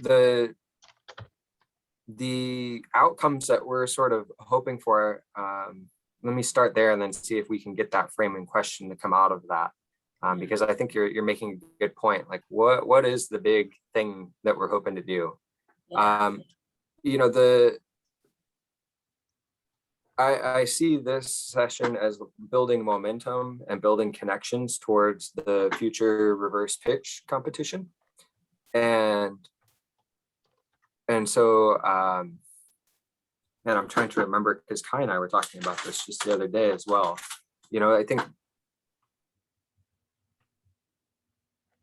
Speaker 2: the outcomes that we're sort of hoping for, let me start there and then see if we can get that framing question to come out of that. Because I think you're making a good point. Like, what is the big thing that we're hoping to do?
Speaker 5: yeah.
Speaker 2: You know, I see this session as building momentum and building connections towards the future reverse pitch competition. And so, and I'm trying to remember, because Kai and I were talking about this just the other day as well. You know, I think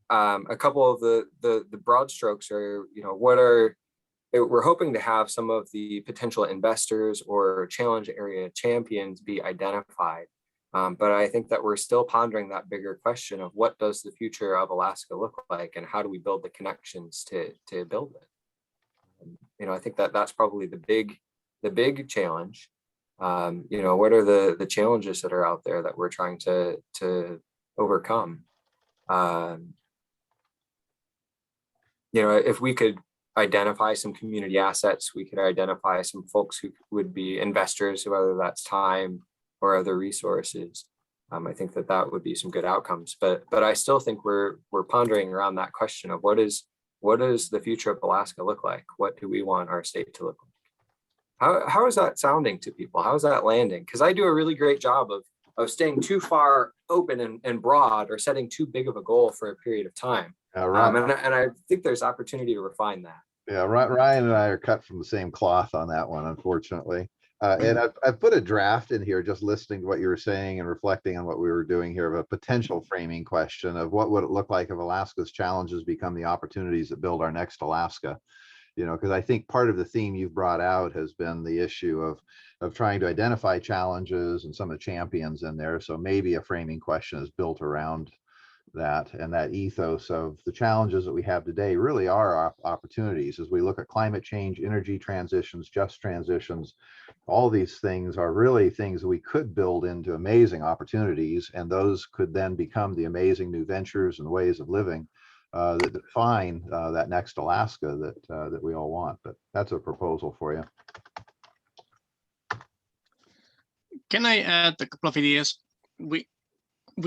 Speaker 2: a couple of the broad strokes are, we're hoping to have some of the potential investors or challenge area champions be identified. But I think that we're still pondering that bigger question of what does the future of Alaska look like, and how do we build the connections to build it? I think that that's probably the big challenge. What are the challenges that are out there that we're trying to overcome? If we could identify some community assets, we could identify some folks who would be investors, whether that's time or other resources. I think that would be some good outcomes. But I still think we're pondering around that question of what does the future of Alaska look like? What do we want our state to look like? How is that sounding to people? How is that landing? Because I do a really great job of staying too far open and broad, or setting too big of a goal for a period of time.
Speaker 1: Right.
Speaker 2: And I think there's opportunity to refine that.
Speaker 1: Yeah, Ryan and I are cut from the same cloth on that one, unfortunately. And I've put a draft in here, just listening to what you were saying and reflecting on what we were doing here, of a potential framing question of what would it look like if Alaska's challenges become the opportunities that build our next Alaska. Because I think part of the theme you've brought out has been the issue of trying to identify challenges and some of the champions in there. So maybe a framing question is built around that, and that ethos of the challenges that we have today really are opportunities as we look at climate change, energy transitions, just transitions. All these things are really things that we could build into amazing opportunities, and those could then become the amazing new ventures and ways of living that define that next Alaska that we all want. But that's a proposal for you.
Speaker 6: Can I add a couple of ideas? We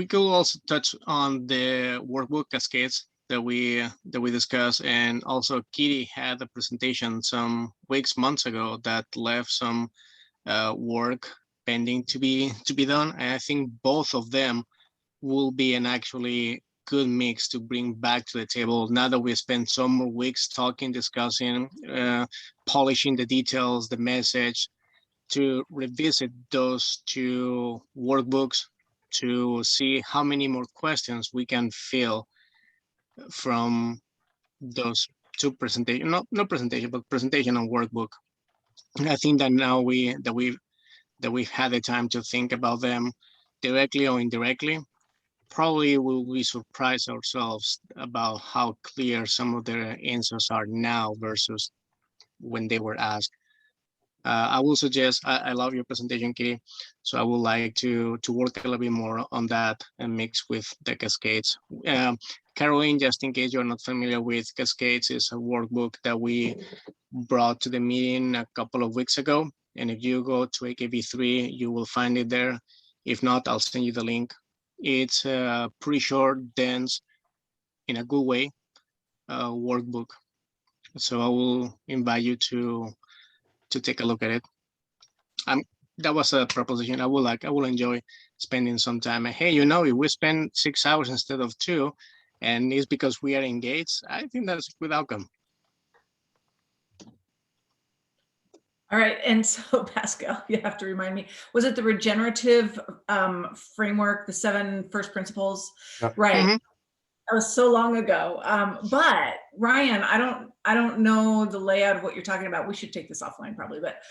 Speaker 6: could also touch on the workbook cascades that we discussed, and also Kitty had a presentation some months ago that left some work pending to be done. And I think both of them will be an actually good mix to bring back to the table now that we spent some more weeks talking, discussing, polishing the details, the message, to revisit those two workbooks to see how many more questions we can fill from those two presentation, not presentation, but presentation and workbook. And I think that now we've had the time to think about them directly or indirectly, probably will we surprise ourselves about how clear some of their answers are now versus when they were asked. I will suggest, I love your presentation, Kitty. So I would like to work a little bit more on that and mix with the cascades. Caroline, just in case you're not familiar with cascades, is a workbook that we brought to the meeting a couple of weeks ago. And if you go to AKV3, you will find it there. If not, I'll send you the link. It's a pretty short, dense, in a good way, workbook. So I will invite you to take a look at it. That was a proposition I will enjoy spending some time. And hey, if we spend 6 hours instead of 2, and it's because we are engaged, I think that's a good outcome.
Speaker 5: All right, and so Pascal, you have to remind me, was it the regenerative framework, the 7 first principles?
Speaker 1: Yep.
Speaker 5: Right.
Speaker 6: Mm-hmm.
Speaker 5: That was so long ago. But Ryan, I don't know the layout of what you're talking about. We should take this offline probably, but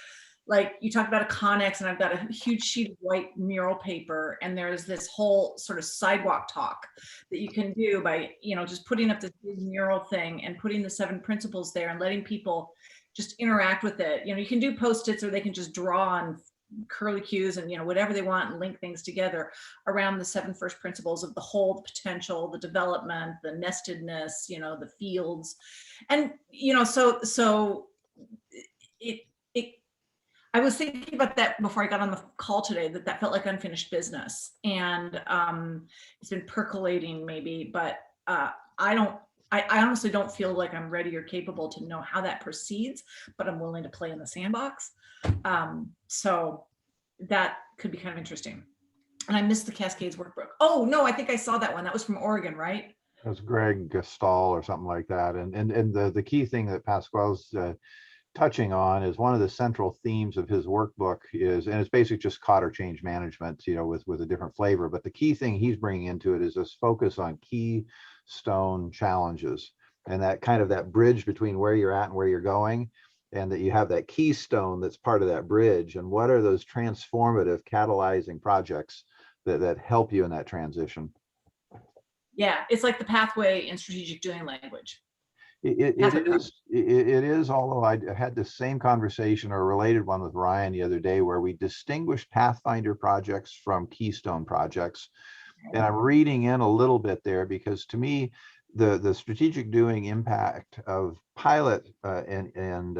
Speaker 5: like you talked about a Connex, and I've got a huge sheet of white mural paper, and there's this whole sort of sidewalk talk that you can do by, just putting up this big mural thing and putting the 7 principles there and letting people just interact with it. You can do Post-its, or they can just draw on curlicues and whatever they want and link things together around the 7 first principles of the whole, the potential, the development, the nestedness, the fields. And so I was thinking about that before I got on the call today, that felt like unfinished business, and it's been percolating maybe, but I honestly don't feel like I'm ready or capable to know how that proceeds, but I'm willing to play in the sandbox. So that could be kind of interesting. And I missed the Cascades workbook. Oh no, I think I saw that one. That was from Oregon, right?
Speaker 1: It was Greg Gestall or something like that. And the key thing that Pasquale's touching on is one of the central themes of his workbook is, and it's basically just COT or change management, you know, with a different flavor. But the key thing he's bringing into it is this focus on keystone challenges, and that kind of that bridge between where you're at and where you're going, and that you have that keystone that's part of that bridge. And what are those transformative catalyzing projects that help you in that transition?
Speaker 5: Yeah, it's like the pathway in strategic doing language.
Speaker 1: It is, although I had the same conversation or a related one with Ryan the other day where we distinguished Pathfinder projects from Keystone projects. And I'm reading in a little bit there because to me, the strategic doing impact of pilot and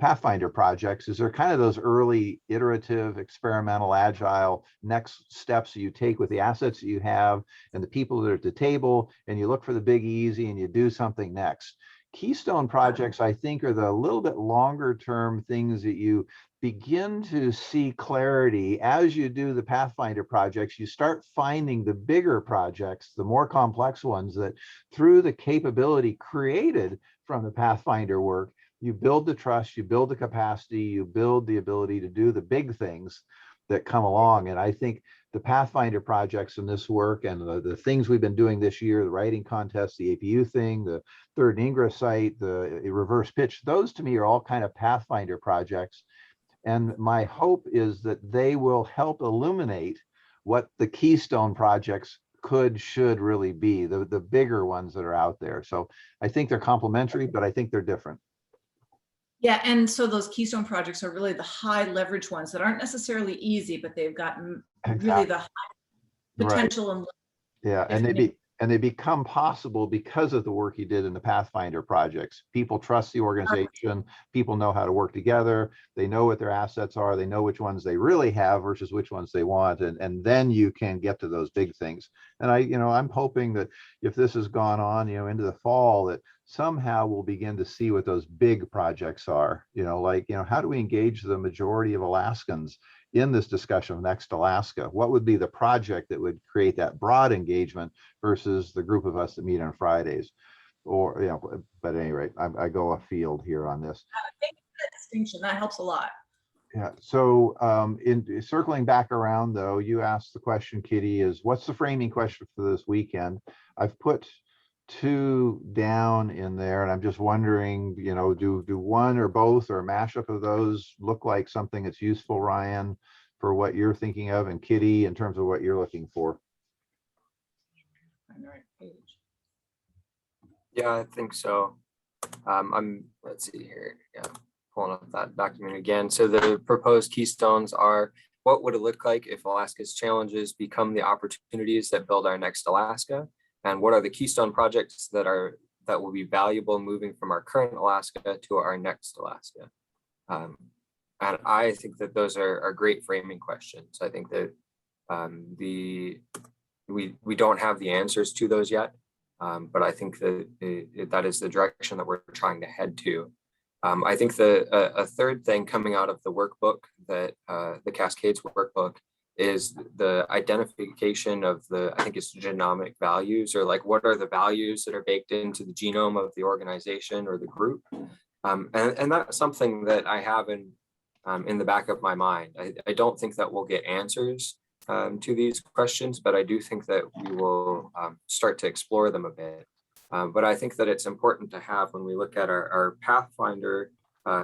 Speaker 1: Pathfinder projects is they're kind of those early iterative, experimental, agile next steps that you take with the assets that you have and the people that are at the table, and you look for the big easy and you do something next. Keystone projects, I think, are the little bit longer term things that you begin to see clarity as you do the Pathfinder projects. You start finding the bigger projects, the more complex ones, that through the capability created from the Pathfinder work, you build the trust, you build the capacity, you build the ability to do the big things that come along. And I think the Pathfinder projects in this work and the things we've been doing this year, the writing contest, the APU thing, the third Ingress site, the reverse pitch, those to me are all kind of Pathfinder projects. And my hope is that they will help illuminate what the Keystone projects should really be, the bigger ones that are out there. So I think they're complementary, but I think they're different.
Speaker 5: Yeah, and so those Keystone projects are really the high leverage ones that aren't necessarily easy, but they've gotten really the high potential.
Speaker 1: Right. Yeah, and they become possible because of the work he did in the Pathfinder projects. People trust the organization, people know how to work together, they know what their assets are, they know which ones they really have versus which ones they want, and then you can get to those big things. And I'm hoping that if this has gone on, into the fall, that somehow we'll begin to see what those big projects are, how do we engage the majority of Alaskans in this discussion of Next Alaska? What would be the project that would create that broad engagement versus the group of us that meet on Fridays? Or, but at any rate, I go afield here on this.
Speaker 5: Thank you for that distinction. That helps a lot.
Speaker 1: Yeah. So in circling back around, though, you asked the question, Kitty, is what's the framing question for this weekend? I've put 2 down in there, and I'm just wondering, do one or both or a mashup of those look like something that's useful, Ryan, for what you're thinking of, and Kitty, in terms of what you're looking for?
Speaker 5: On the right page.
Speaker 2: Yeah, I think so. Let's see here. Yeah, pulling up that document again. So the proposed keystones are: what would it look like if Alaska's challenges become the opportunities that build our next Alaska? And what are the keystone projects that will be valuable moving from our current Alaska to our next Alaska? And I think that those are great framing questions. I think that we don't have the answers to those yet, but I think that that is the direction that we're trying to head to. I think a third thing coming out of the workbook, that the Cascades workbook, is the identification of I think it's genomic values, or like what are the values that are baked into the genome of the organization or the group. And that's something that I have in the back of my mind. I don't think that we'll get answers to these questions, but I do think that we will start to explore them a bit. But I think that it's important to have, when we look at our Pathfinder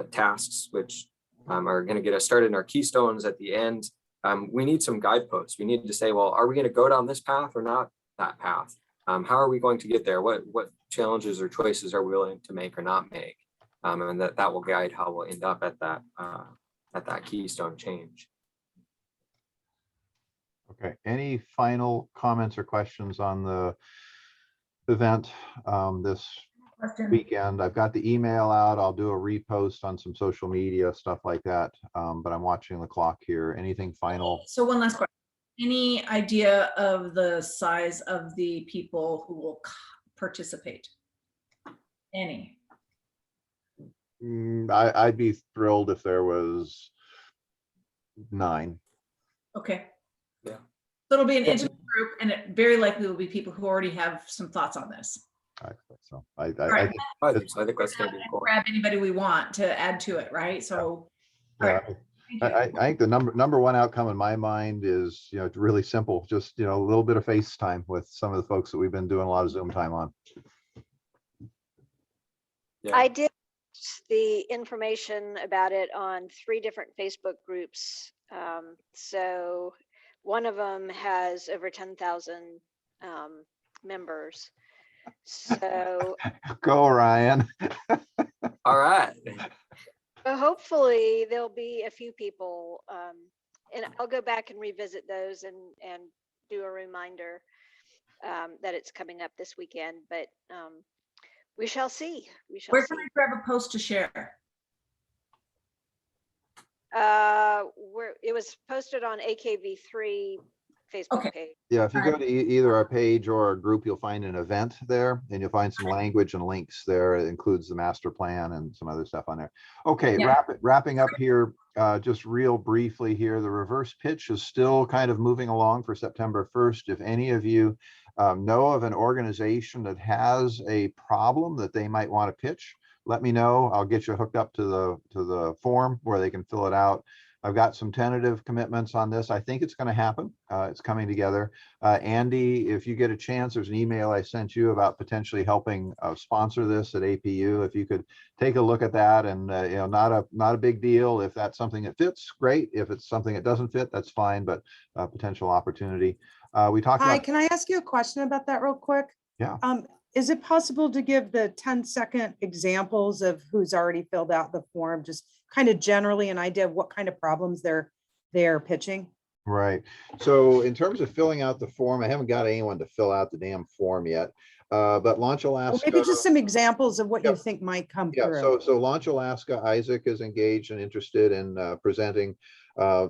Speaker 2: tasks, which are going to get us started in our keystones at the end, we need some guideposts. We need to say, well, are we going to go down this path or not that path? How are we going to get there? What challenges or choices are we willing to make or not make? And that will guide how we'll end up at that keystone change.
Speaker 1: Okay. Any final comments or questions on the event this weekend? I've got the email out. I'll do a repost on some social media, stuff like that. But I'm watching the clock here. Anything final?
Speaker 5: So one last question. Any idea of the size of the people who will participate? Any?
Speaker 1: I'd be thrilled if there was 9.
Speaker 5: Okay.
Speaker 2: Yeah.
Speaker 5: So it'll be an intimate group, and it very likely will be people who already have some thoughts on this.
Speaker 1: So
Speaker 5: Right.
Speaker 2: I think so. I think that's gonna be cool.
Speaker 5: Grab anybody we want to add to it, right? So, all
Speaker 1: yeah,
Speaker 5: right. Thank you.
Speaker 1: I think the number one outcome in my mind is, you know, it's really simple. Just, you know, a little bit of FaceTime with some of the folks that we've been doing a lot of Zoom time on.
Speaker 2: Yeah.
Speaker 3: I did the information about it on 3 different Facebook groups. So one of them has over 10,000 members. So
Speaker 1: Go, Ryan.
Speaker 2: All right.
Speaker 3: hopefully there'll be a few people, and I'll go back and revisit those and do a reminder that it's coming up this weekend. But we shall see. We shall
Speaker 5: Where
Speaker 3: see.
Speaker 5: can I grab a post to share?
Speaker 3: Where it was posted on AKV3 Facebook
Speaker 5: Okay.
Speaker 3: page.
Speaker 1: Yeah, if you go
Speaker 5: Alright.
Speaker 1: to either our page or our group, you'll find an event there, and you'll find some language and links there. It includes the master plan and some other stuff on there. Okay,
Speaker 5: Yeah.
Speaker 1: wrapping up here, just real briefly here, the reverse pitch is still kind of moving along for September 1st. If any of you know of an organization that has a problem that they might want to pitch, let me know. I'll get you hooked up to the form where they can fill it out. I've got some tentative commitments on this. I think it's going to happen. It's coming together. Andy, if you get a chance, there's an email I sent you about potentially helping sponsor this at APU. If you could take a look at that, and you know, not a big deal. If that's something that fits, great. If it's something that doesn't fit, that's fine. But potential opportunity. We talked
Speaker 4: Hi,
Speaker 1: about.
Speaker 4: can I ask you a question about that real quick?
Speaker 1: Yeah.
Speaker 4: Is it possible to give the 10-second examples of who's already filled out the form, just kind of generally an idea of what kind of problems they're pitching?
Speaker 1: Right. So in terms of filling out the form, I haven't got anyone to fill out the damn form yet. But Launch
Speaker 4: Or
Speaker 1: Alaska.
Speaker 4: maybe just some examples of what you
Speaker 1: Yep.
Speaker 4: think might come
Speaker 1: Yeah,
Speaker 4: through.
Speaker 1: so Launch Alaska, Isaac is engaged and interested in presenting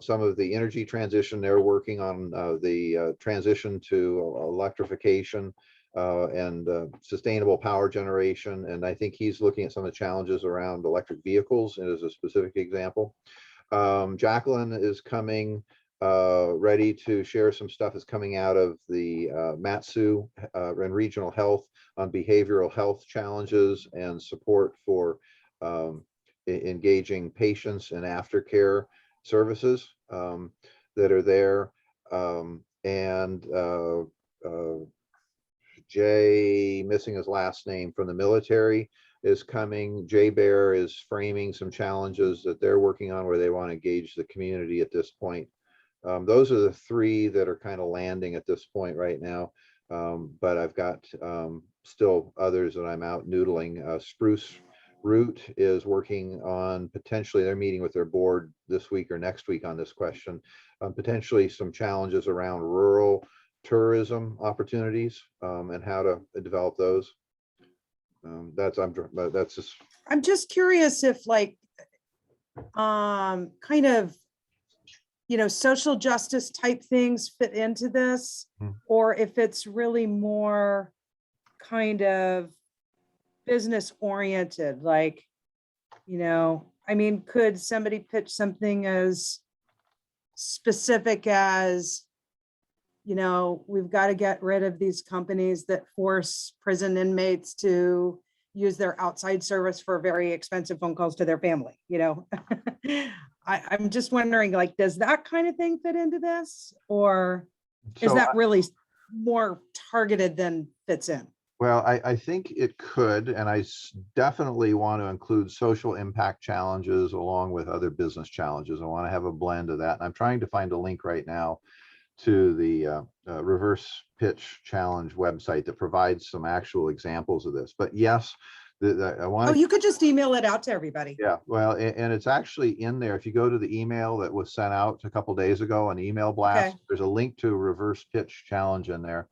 Speaker 1: some of the energy transition. They're working on the transition to electrification and sustainable power generation. And I think he's looking at some of the challenges around electric vehicles as a specific example. Jacqueline is coming ready to share some stuff that's coming out of the Matsu and regional health on behavioral health challenges and support for engaging patients in aftercare services that are there. And Jay, missing his last name, from the military is coming. Jay Bear is framing some challenges that they're working on where they want to engage the community at this point. Those are the 3 that are kind of landing at this point right now. But I've got still others that I'm out noodling. Spruce Root is working on potentially, they're meeting with their board this week or next week on this question, potentially some challenges around rural tourism opportunities and how to develop those. That's just.
Speaker 4: I'm just curious if like, kind of, you know, social justice type things fit into this, or if it's really more kind of business oriented, like, you know, I mean, could somebody pitch something as specific as, you know, we've got to get rid of these companies that force prison inmates to use their outside service for very expensive phone calls to their family, you know? I'm just wondering, like, does that kind of thing fit into this? Or is
Speaker 1: So
Speaker 4: that really more targeted than fits in?
Speaker 1: Well, I think it could, and I definitely want to include social impact challenges along with other business challenges. I want to have a blend of that. And I'm trying to find a link right now to the reverse pitch challenge website that provides some actual examples of this. But yes, I want
Speaker 4: Oh,
Speaker 1: to.
Speaker 4: you could just email it out to everybody.
Speaker 1: Yeah, well, and it's actually in there. If you go to the email that was sent out a couple days ago, an email blast,
Speaker 4: Okay.
Speaker 1: there's a link to a reverse pitch challenge in there.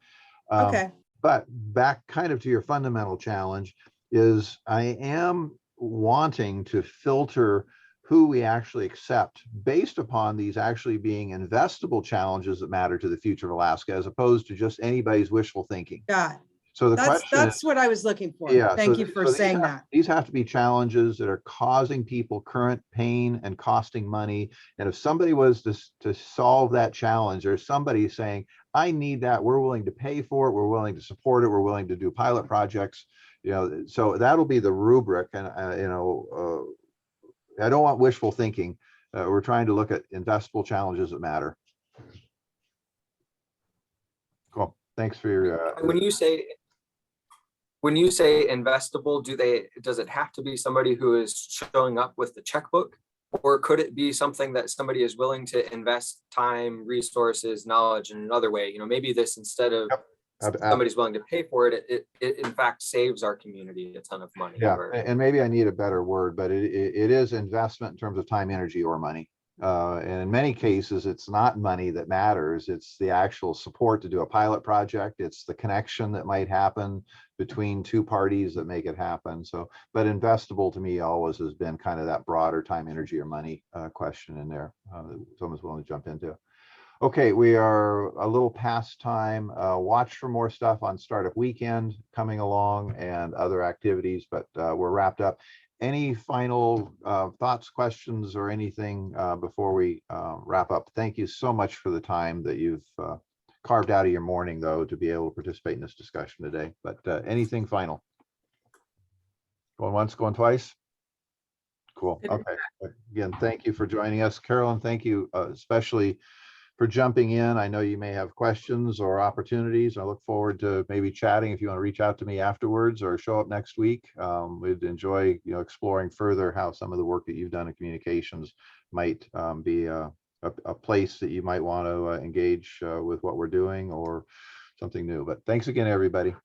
Speaker 4: Okay.
Speaker 1: But back kind of to your fundamental challenge is I am wanting to filter who we actually accept based upon these actually being investable challenges that matter to the future of Alaska, as opposed to just anybody's wishful thinking.
Speaker 4: Got it.
Speaker 1: So the question
Speaker 4: That's
Speaker 1: is,
Speaker 4: what I was looking for.
Speaker 1: yeah,
Speaker 4: Thank you for saying that.
Speaker 1: these have to be challenges that are causing people current pain and costing money. And if somebody was to solve that challenge, there's somebody saying, I need that, we're willing to pay for it, we're willing to support it, we're willing to do pilot projects. you know, so that'll be the rubric, and I don't want wishful thinking. We're trying to look at investable challenges that matter. Cool. Thanks for your.
Speaker 2: When you say investable, does it have to be somebody who is showing up with the checkbook? Or could it be something that somebody is willing to invest time, resources, knowledge in another way? You know, maybe this, instead of somebody's willing to pay for it, it in fact saves our community a ton of money.
Speaker 1: Yeah, and maybe I need a better word, but it is investment in terms of time, energy, or money. And in many cases, it's not money that matters. It's the actual support to do a pilot project. It's the connection that might happen between two parties that make it happen. So, but investable to me always has been kind of that broader time, energy, or money question in there. Someone's willing to jump into. Okay, we are a little past time. Watch for more stuff on Startup Weekend coming along and other activities, but we're wrapped up. Any final thoughts, questions, or anything before we wrap up? Thank you so much for the time that you've carved out of your morning, though, to be able to participate in this discussion today. But anything final? Going once, going twice? Cool. Okay. Again, thank you for joining us. Carolyn, thank you especially for jumping in. I know you may have questions or opportunities. I look forward to maybe chatting if you want to reach out to me afterwards or show up next week. We'd enjoy, exploring further how some of the work that you've done in communications might be a place that you might want to engage with what we're doing or something new. But thanks again, everybody.